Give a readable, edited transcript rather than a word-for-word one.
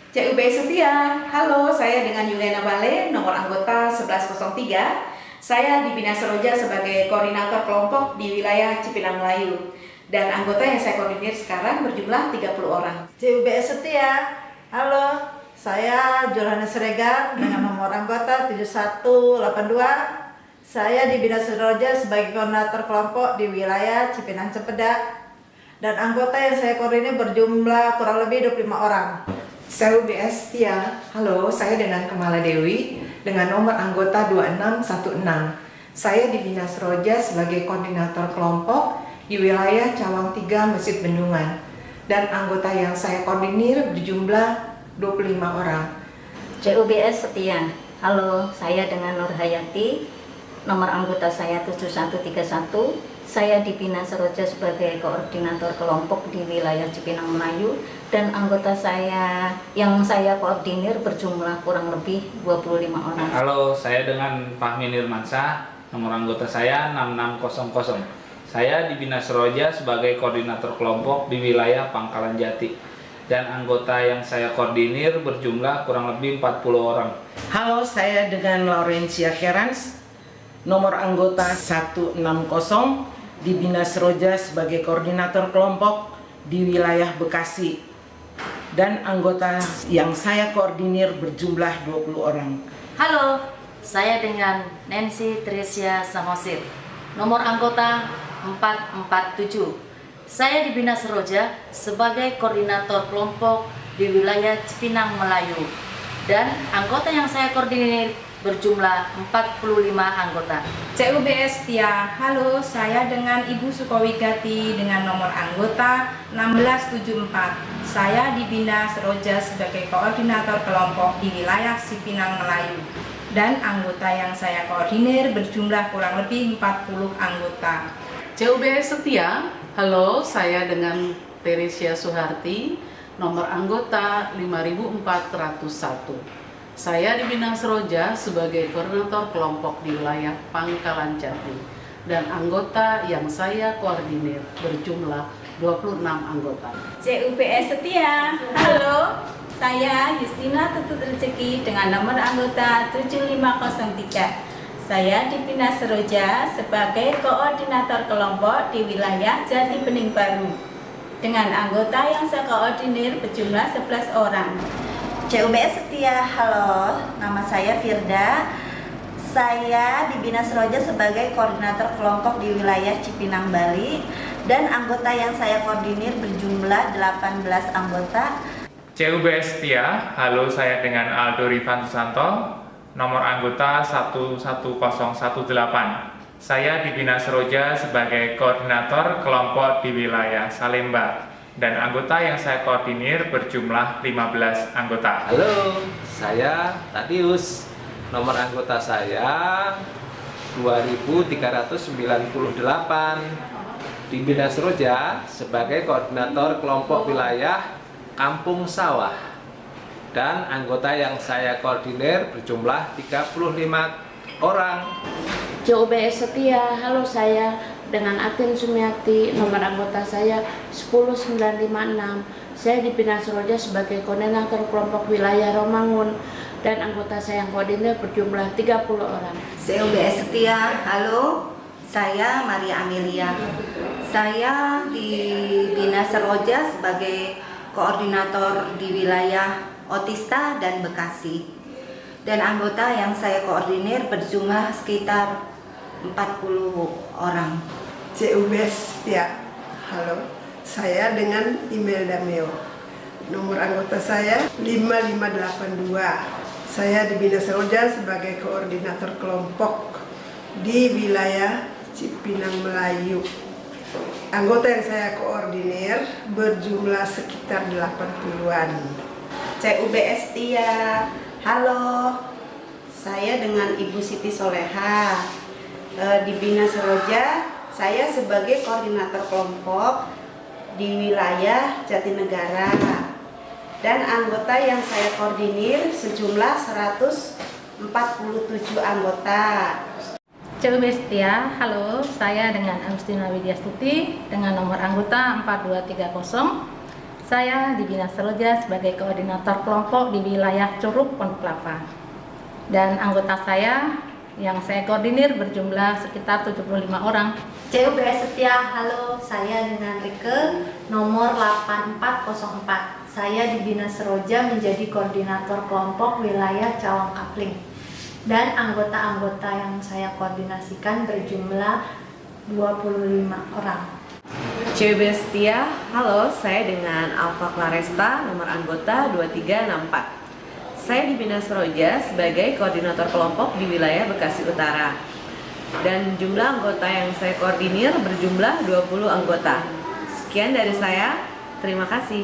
CUB Setia, halo, saya dengan Yulena Bale, nomor anggota 1103. Saya di Bina Seroja sebagai koordinator kelompok di wilayah Cipinang Melayu. Dan anggota yang saya koordinir sekarang berjumlah 30 orang. CUB Setia, halo, saya Jolana Siregar dengan nomor anggota 7182. Saya di Bina Seroja sebagai koordinator kelompok di wilayah Cipinang Cempedak. Dan anggota yang saya koordinir berjumlah kurang lebih 25 orang. CUB Setia, halo, saya dengan Kemala Dewi dengan nomor anggota 2616. Saya di Bina Seroja sebagai koordinator kelompok di wilayah Cawang 3 Masjid Bendungan. Dan anggota yang saya koordinir berjumlah 25 orang. CUBS Setia, halo, saya dengan Nur Hayati, nomor anggota saya 7131. Saya di Bina Seroja sebagai koordinator kelompok di wilayah Cipinang Melayu dan anggota saya yang saya koordinir berjumlah kurang lebih 25 orang. Halo, saya dengan Fahmi Nirmansyah, nomor anggota saya 6600. Saya di Bina Seroja sebagai koordinator kelompok di wilayah Pangkalan Jati dan anggota yang saya koordinir berjumlah kurang lebih 40 orang. Halo, saya dengan Laurencia Kerans, nomor anggota 160 di Bina Seroja sebagai koordinator kelompok di wilayah Bekasi. Dan anggota yang saya koordinir berjumlah 20 orang. Halo, saya dengan Nancy Tricia Samosir, nomor anggota 447. Saya di Bina Seroja sebagai koordinator kelompok di wilayah Cipinang Melayu. Dan anggota yang saya koordinir berjumlah 45 anggota. CUB Setia, halo, saya dengan Ibu Sukowigati dengan nomor anggota 1674. Saya di Bina Seroja sebagai koordinator kelompok di wilayah Cipinang Melayu. Dan anggota yang saya koordinir berjumlah kurang lebih 40 anggota. CUB Setia, halo, saya dengan Teresia Suharti, nomor anggota 5401. Saya di Bina Seroja sebagai koordinator kelompok di wilayah Pangkalan Jati dan anggota yang saya koordinir berjumlah 26 anggota. CUPS Setia, halo, saya Justina Tutut Rezeki dengan nomor anggota 7503. Saya di Bina Seroja sebagai koordinator kelompok di wilayah Jati Bening Baru dengan anggota yang saya koordinir berjumlah 11 orang. CUBS Setia, halo, nama saya Firda. Saya di Bina Seroja sebagai koordinator kelompok di wilayah Cipinang, Bali. Dan anggota yang saya koordinir berjumlah 18 anggota. CUBS Setia, halo, saya dengan Aldo Rifan Susanto, nomor anggota 11018. Saya di Bina Seroja sebagai koordinator kelompok di wilayah Salemba. Dan anggota yang saya koordinir berjumlah 15 anggota. Halo, saya Tatius. Nomor anggota saya 2398. Di Bina Seroja sebagai koordinator kelompok wilayah Kampung Sawah. Dan anggota yang saya koordinir berjumlah 35 orang. CUBS Setia, halo, saya dengan Atin Sumiati, nomor anggota saya 10956. Saya di Bina Seroja sebagai koordinator kelompok wilayah Romangun dan anggota saya yang koordinir berjumlah 30 orang. CUBS Setia, halo, saya Maria Amelia. Saya di Bina Seroja sebagai koordinator di wilayah Otista dan Bekasi. Dan anggota yang saya koordinir berjumlah sekitar 40 orang. CUBS Setia, halo, saya dengan Imelda Meo. Nomor anggota saya 5582. Saya di Bina Seroja sebagai koordinator kelompok di wilayah Cipinang Melayu. Anggota yang saya koordinir berjumlah sekitar 80-an. CUBS Setia, halo, saya dengan Ibu Siti Soleha. Di Bina Seroja, saya sebagai koordinator kelompok di wilayah Jatinegara. Dan anggota yang saya koordinir sejumlah 147 anggota. CUB Setia, halo, saya dengan Agustina Widyastuti dengan nomor anggota 4230. Saya dibina Seroja sebagai koordinator kelompok di wilayah Curug Pondok Kelapa. Dan anggota saya yang saya koordinir berjumlah sekitar 75 orang. CUBS Setia, halo, saya dengan Rike, nomor 8404. Saya dibina Seroja menjadi koordinator kelompok wilayah Cawang Kapling. Dan anggota-anggota yang saya koordinasikan berjumlah 25 orang. CUBS Setia, halo, saya dengan Alfa Claresta, nomor anggota 2364. Saya dibina Seroja sebagai koordinator kelompok di wilayah Bekasi Utara. Dan jumlah anggota yang saya koordinir berjumlah 20 anggota. Sekian dari saya, terima kasih.